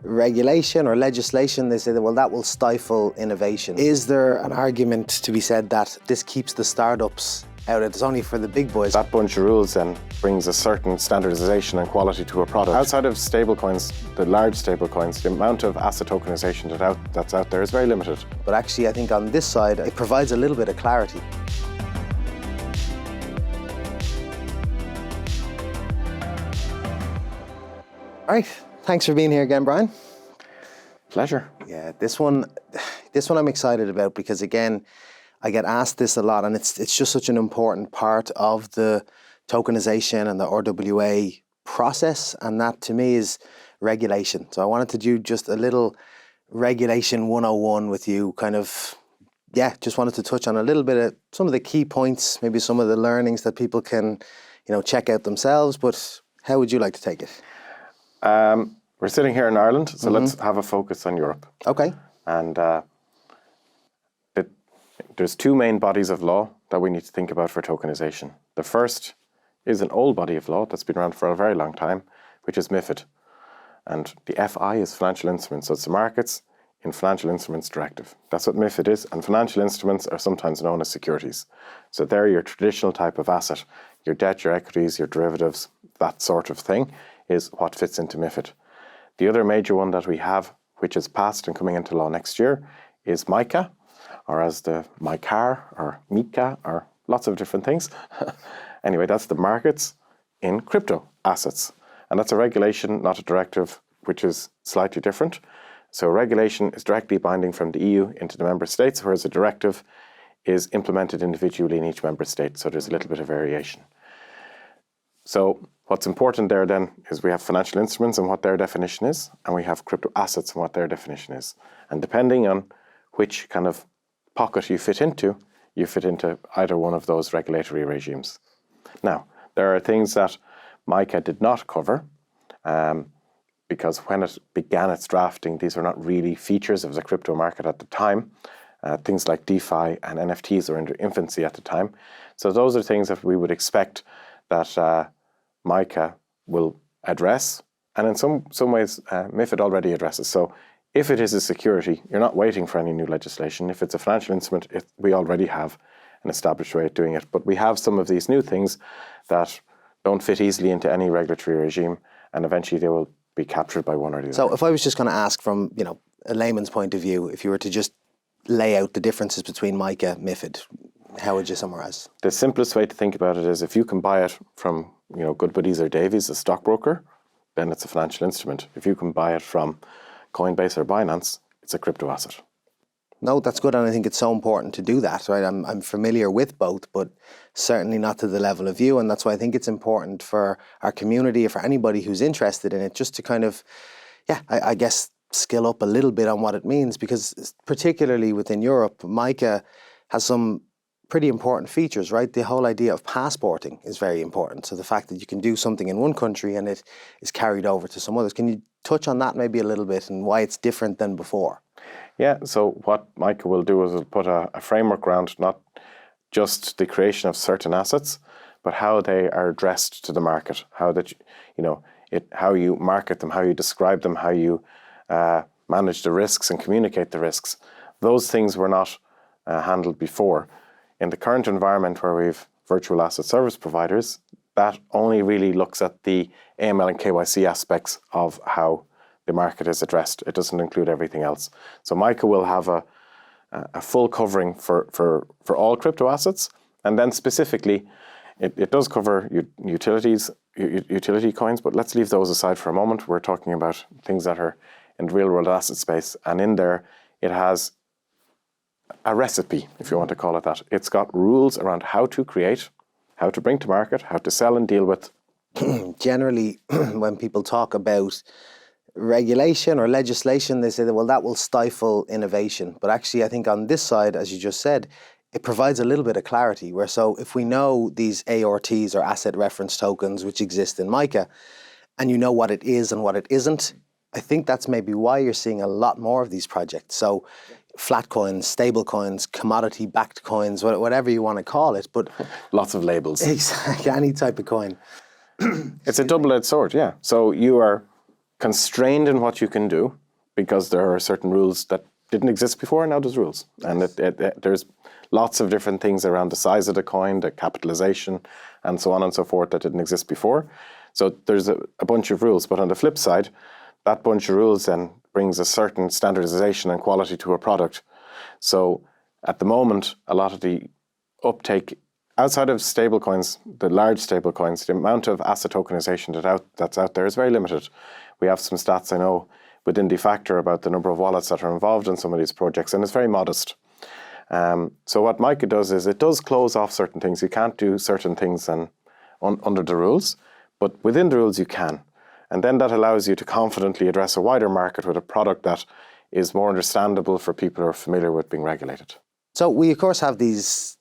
regulation or legislation, they say that, well, that will stifle innovation. Is there an argument to be said that this keeps the startups out? It's only for the big boys. That bunch of rules then brings a certain standardization and quality to a product. Outside of stablecoins, the large stablecoins, the amount of asset tokenization that's out there is very limited. But actually, I think on this side, it provides a little bit of clarity. All right, thanks for being here again, Brian. Pleasure. Yeah, this one I'm excited about because, again, I get asked this a lot, and it's just such an important part of the tokenization and the RWA process, and that to me is regulation. So I wanted to do just a little regulation 101 with you, just wanted to touch on a little bit of some of the key points, maybe some of the learnings that people can, check out themselves, but how would you like to take it? We're sitting here in Ireland, so let's have a focus on Europe. Okay. And there's two main bodies of law that we need to think about for tokenization. The first is an old body of law that's been around for a very long time, which is MIFID. And the FI is financial instruments, so it's the Markets in Financial Instruments Directive. That's what MIFID is, and financial instruments are sometimes known as securities. So they're your traditional type of asset. Your debt, your equities, your derivatives, that sort of thing is what fits into MIFID. The other major one that we have, which is passed and coming into law next year, is MICA, or as the MICAR, or MICA, or lots of different things. Anyway, that's the Markets in Crypto Assets. And that's a regulation, not a directive, which is slightly different. So regulation is directly binding from the EU into the member states, whereas a directive is implemented individually in each member state. So there's a little bit of variation. So what's important there then is we have financial instruments and what their definition is, and we have crypto assets and what their definition is. And depending on which kind of pocket you fit into either one of those regulatory regimes. Now, there are things that MICA did not cover because when it began its drafting, these were not really features of the crypto market at the time. Things like DeFi and NFTs were in their infancy at the time. So those are things that we would expect that MICA will address, and in some ways MIFID already addresses. So if it is a security, you're not waiting for any new legislation. If it's a financial instrument, we already have an established way of doing it. But we have some of these new things that don't fit easily into any regulatory regime, and eventually they will be captured by one or the other. So if I was just going to ask from a layman's point of view, if you were to just lay out the differences between MICA, MIFID, how would you summarize? The simplest way to think about it is if you can buy it from Goodbuddies or Davies, a stockbroker, then it's a financial instrument. If you can buy it from Coinbase or Binance, it's a crypto asset. No, that's good, and I think it's so important to do that, right? I'm familiar with both, but certainly not to the level of you, and that's why I think it's important for our community or for anybody who's interested in it, just to kind of, I guess, skill up a little bit on what it means, because particularly within Europe, MICA has some pretty important features, right? The whole idea of passporting is very important. So the fact that you can do something in one country and it is carried over to some others. Can you touch on that maybe a little bit and why it's different than before? Yeah, so what MICA will do is it'll put a framework around not just the creation of certain assets, but how they are addressed to the market, how you market them, how you describe them, how you manage the risks and communicate the risks. Those things were not handled before. In the current environment where we've virtual asset service providers, that only really looks at the AML and KYC aspects of how the market is addressed. It doesn't include everything else. So MICA will have a full covering for all crypto assets, and then specifically, it does cover utility coins, but let's leave those aside for a moment. We're talking about things that are in the real world asset space, and in there it has a recipe, if you want to call it that. It's got rules around how to create, how to bring to market, how to sell and deal with. Generally, when people talk about regulation or legislation, they say that, well, that will stifle innovation. But actually, I think on this side, as you just said, it provides a little bit of clarity. So if we know these ARTs or asset reference tokens, which exist in MICA, and you know what it is and what it isn't, I think that's maybe why you're seeing a lot more of these projects. So flat coins, stable coins, commodity-backed coins, whatever you want to call it. But lots of labels. Exactly, any type of coin. It's a double-edged sword, yeah. So you are constrained in what you can do because there are certain rules that didn't exist before, and now there's rules. And there's lots of different things around the size of the coin, the capitalization, and so on and so forth that didn't exist before. So there's a bunch of rules. But on the flip side, that bunch of rules then brings a certain standardization and quality to a product. So at the moment, a lot of the uptake outside of stablecoins, the large stablecoins, the amount of asset tokenization that's out there is very limited. We have some stats, I know, within Defactor about the number of wallets that are involved in some of these projects, and it's very modest. So what MICA does is it does close off certain things. You can't do certain things under the rules, but within the rules you can. And then that allows you to confidently address a wider market with a product that is more understandable for people who are familiar with being regulated. So we, of course, have these,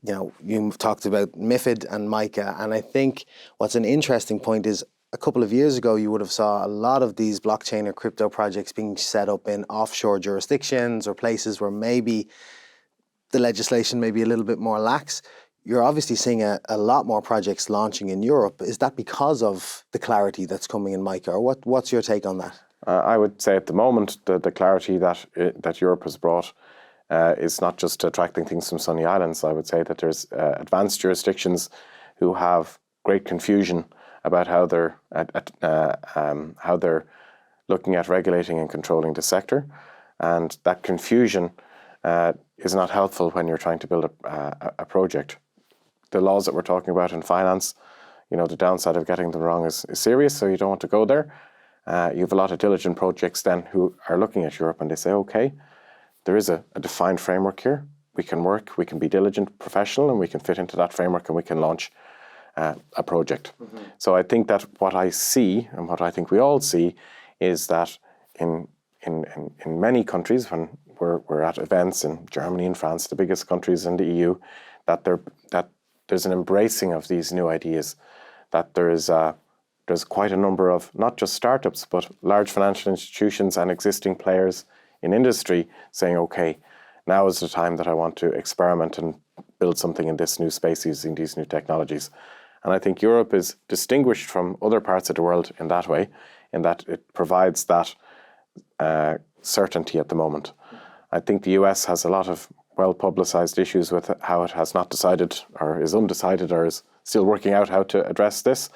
you've talked about MIFID and MICA, and I think what's an interesting point is a couple of years ago, you would have saw a lot of these blockchain or crypto projects being set up in offshore jurisdictions or places where maybe the legislation may be a little bit more lax. You're obviously seeing a lot more projects launching in Europe. Is that because of the clarity that's coming in MICA, or what's your take on that? I would say at the moment, the clarity that Europe has brought is not just attracting things from sunny islands. I would say that there's advanced jurisdictions who have great confusion about how they're looking at regulating and controlling the sector, and that confusion is not helpful when you're trying to build a project. The laws that we're talking about in finance, the downside of getting them wrong is serious, so you don't want to go there. You have a lot of diligent projects then who are looking at Europe and they say, okay, there is a defined framework here. We can work, we can be diligent, professional, and we can fit into that framework and we can launch a project. Mm-hmm. So I think that what I see and what I think we all see is that in many countries, when we're at events in Germany and France, the biggest countries in the EU, that there's an embracing of these new ideas, that there's quite a number of not just startups, but large financial institutions and existing players in industry saying, okay, now is the time that I want to experiment and build something in this new space using these new technologies. And I think Europe is distinguished from other parts of the world in that way, in that it provides that certainty at the moment. I think the US has a lot of well-publicized issues with how it has not decided or is undecided or is still working out how to address this.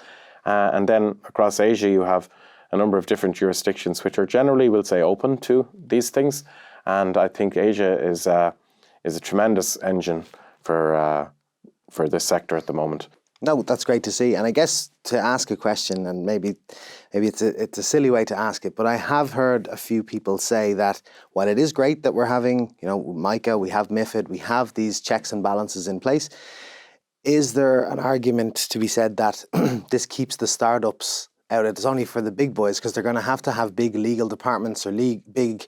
And then across Asia, you have a number of different jurisdictions which are generally, we'll say, open to these things. And I think Asia is a tremendous engine for this sector at the moment. No, that's great to see. And I guess to ask a question, and maybe it's a silly way to ask it, but I have heard a few people say that while it is great that we're having, MICA, we have MIFID, we have these checks and balances in place, is there an argument to be said that this keeps the startups out? It's only for the big boys because they're going to have big legal departments or big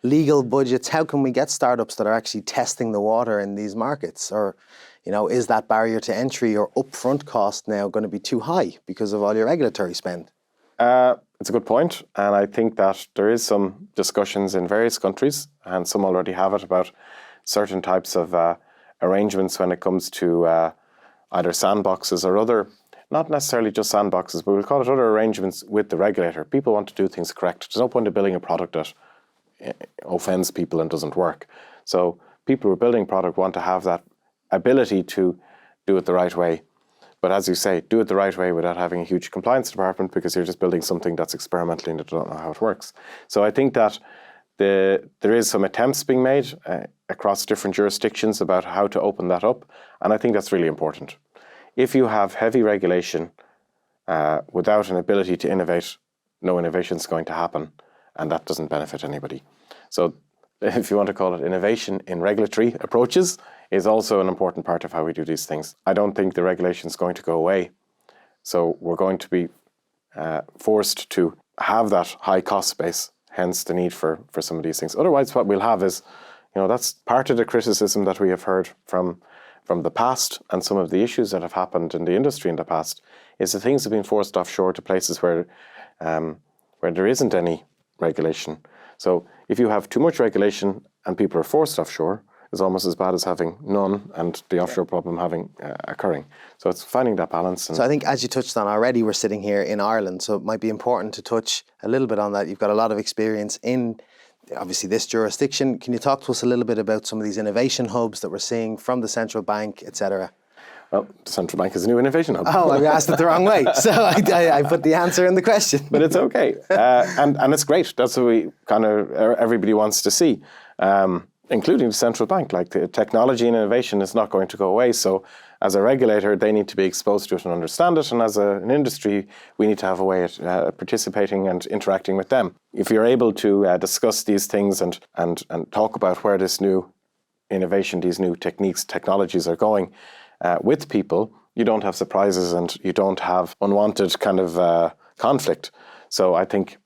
legal budgets. How can we get startups that are actually testing the water in these markets? Or is that barrier to entry or upfront cost now going to be too high because of all your regulatory spend? It's a good point. And I think that there is some discussions in various countries, and some already have it, about certain types of arrangements when it comes to either sandboxes or other, not necessarily just sandboxes, but we'll call it other arrangements with the regulator. People want to do things correct. There's no point in building a product that offends people and doesn't work. So people who are building product want to have that ability to do it the right way. But as you say, do it the right way without having a huge compliance department, because you're just building something that's experimental and you don't know how it works. So I think that there is some attempts being made across different jurisdictions about how to open that up. And I think that's really important. If you have heavy regulation without an ability to innovate, no innovation is going to happen, and that doesn't benefit anybody. So if you want to call it innovation in regulatory approaches, is also an important part of how we do these things. I don't think the regulation is going to go away. So we're going to be forced to have that high cost base, hence the need for some of these things. Otherwise, what we'll have is, that's part of the criticism that we have heard from the past, and some of the issues that have happened in the industry in the past, is that things have been forced offshore to places where there isn't any regulation. So if you have too much regulation and people are forced offshore, is almost as bad as having none and the offshore problem occurring. So it's finding that balance. So I think, as you touched on already, we're sitting here in Ireland, so it might be important to touch a little bit on that. You've got a lot of experience in, obviously, this jurisdiction. Can you talk to us a little bit about some of these innovation hubs that we're seeing from the central bank, etc.? Well, the central bank is a new innovation hub. Oh, I asked it the wrong way. So I put the answer in the question. But it's okay. And it's great. That's what we kind of, everybody wants to see, including the central bank. Like, the technology and innovation is not going to go away. So as a regulator, they need to be exposed to it and understand it. And as an industry, we need to have a way of participating and interacting with them. If you're able to discuss these things and talk about where this new innovation, these new techniques, technologies are going, with people, you don't have surprises and you don't have unwanted kind of conflict. So I think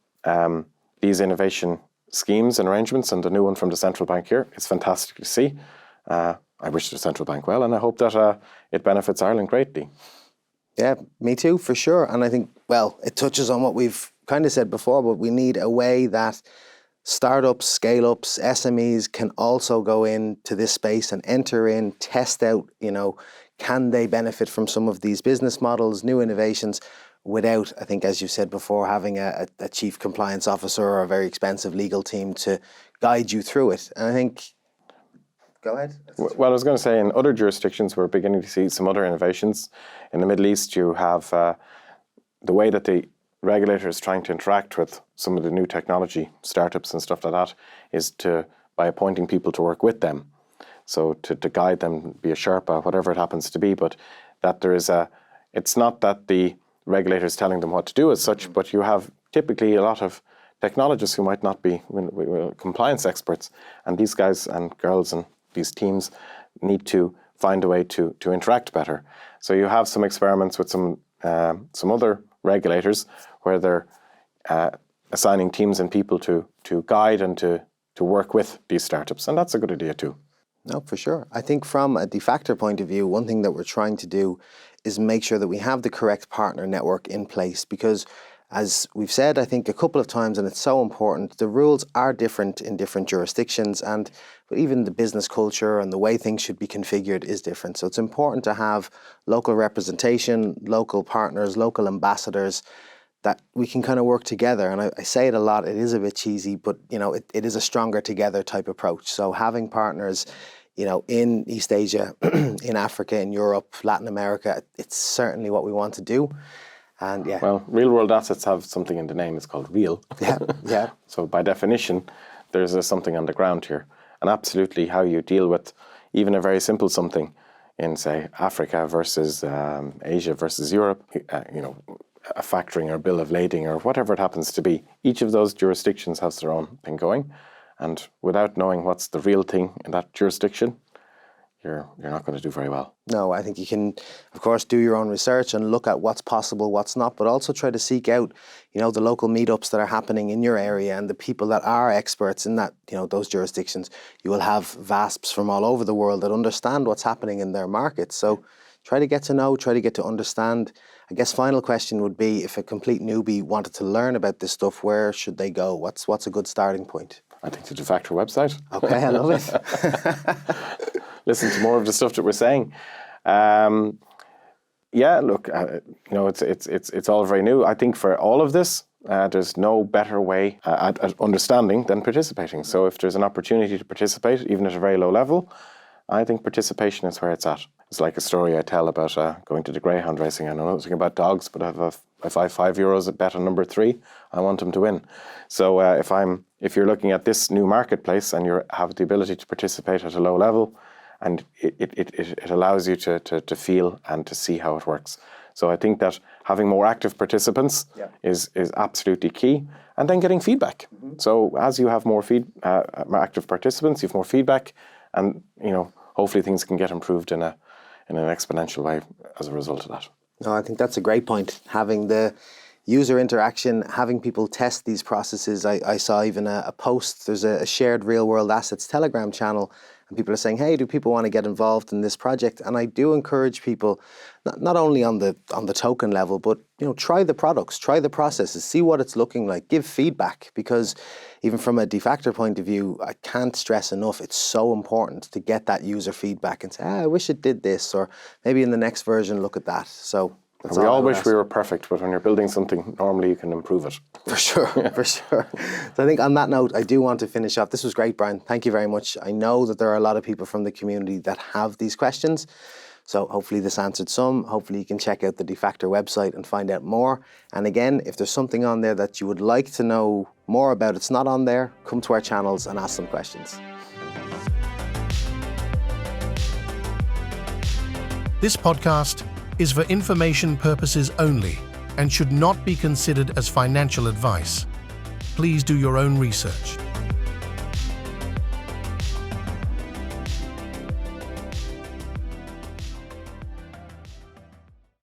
these innovation schemes and arrangements, and the new one from the central bank here, it's fantastic to see. I wish the central bank well, and I hope that it benefits Ireland greatly. Yeah, me too, for sure. And I think, well, it touches on what we've kind of said before, but we need a way that startups, scale-ups, SMEs can also go into this space and enter in, test out, can they benefit from some of these business models, new innovations, without, I think, as you said before, having a chief compliance officer or a very expensive legal team to guide you through it. And I think, go ahead. Well, I was going to say, in other jurisdictions, we're beginning to see some other innovations. In the Middle East, you have the way that the regulator is trying to interact with some of the new technology startups and stuff like that is by appointing people to work with them. So to guide them, be a Sherpa, whatever it happens to be, but that it's not that the regulator is telling them what to do as such, but you have typically a lot of technologists who might not be compliance experts, and these guys and girls and these teams need to find a way to interact better. So you have some experiments with some other regulators where they're assigning teams and people to guide and to work with these startups, and that's a good idea too. No, for sure. I think from a Defactor point of view, one thing that we're trying to do is make sure that we have the correct partner network in place, because as we've said, I think a couple of times, and it's so important, the rules are different in different jurisdictions, but even the business culture and the way things should be configured is different. So it's important to have local representation, local partners, local ambassadors, that we can kind of work together. And I say it a lot, it is a bit cheesy, but it is a stronger together type approach. So having partners, in East Asia, in Africa, in Europe, Latin America, it's certainly what we want to do. And yeah. Well, real world assets have something in the name, it's called real. Yeah. So by definition, there's something on the ground here. And absolutely how you deal with even a very simple something in, say, Africa versus Asia versus Europe, a factoring or bill of lading or whatever it happens to be. Each of those jurisdictions has their own thing going. And without knowing what's the real thing in that jurisdiction, you're not going to do very well. No, I think you can, of course, do your own research and look at what's possible, what's not, but also try to seek out, the local meetups that are happening in your area and the people that are experts in that, those jurisdictions. You will have VASPs from all over the world that understand what's happening in their markets. So try to get to know, try to get to understand. I guess final question would be, if a complete newbie wanted to learn about this stuff, where should they go? What's a good starting point? I think the Defactor website. Okay, I love it. Listen to more of the stuff that we're saying. Look, it's all very new. I think for all of this, there's no better way at understanding than participating. So if there's an opportunity to participate, even at a very low level, I think participation is where it's at. It's like a story I tell about going to the greyhound racing. I know nothing about dogs, but if I have €5 at bet on number 3, I want them to win. So if you're looking at this new marketplace and you have the ability to participate at a low level, and it allows you to feel and to see how it works. So I think that having more active participants is absolutely key, and then getting feedback. Mm-hmm. So as you have more active participants, you have more feedback, and hopefully things can get improved in an exponential way as a result of that. No, I think that's a great point. Having the user interaction, having people test these processes. I saw even a post, there's a shared real world assets Telegram channel, and people are saying, hey, do people want to get involved in this project? And I do encourage people, not only on the token level, but try the products, try the processes, see what it's looking like, give feedback, because even from a Defactor point of view, I can't stress enough, it's so important to get that user feedback and say, I wish it did this, or maybe in the next version, look at that. So that's we all I wish ask. we were perfect, but when you're building something, normally you can improve it. For sure, for sure. So I think on that note, I do want to finish off. This was great, Brian. Thank you very much. I know that there are a lot of people from the community that have these questions. So hopefully this answered some. Hopefully you can check out the Defactor website and find out more. And again, if there's something on there that you would like to know more about, it's not on there, come to our channels and ask some questions. This podcast is for information purposes only and should not be considered as financial advice. Please do your own research.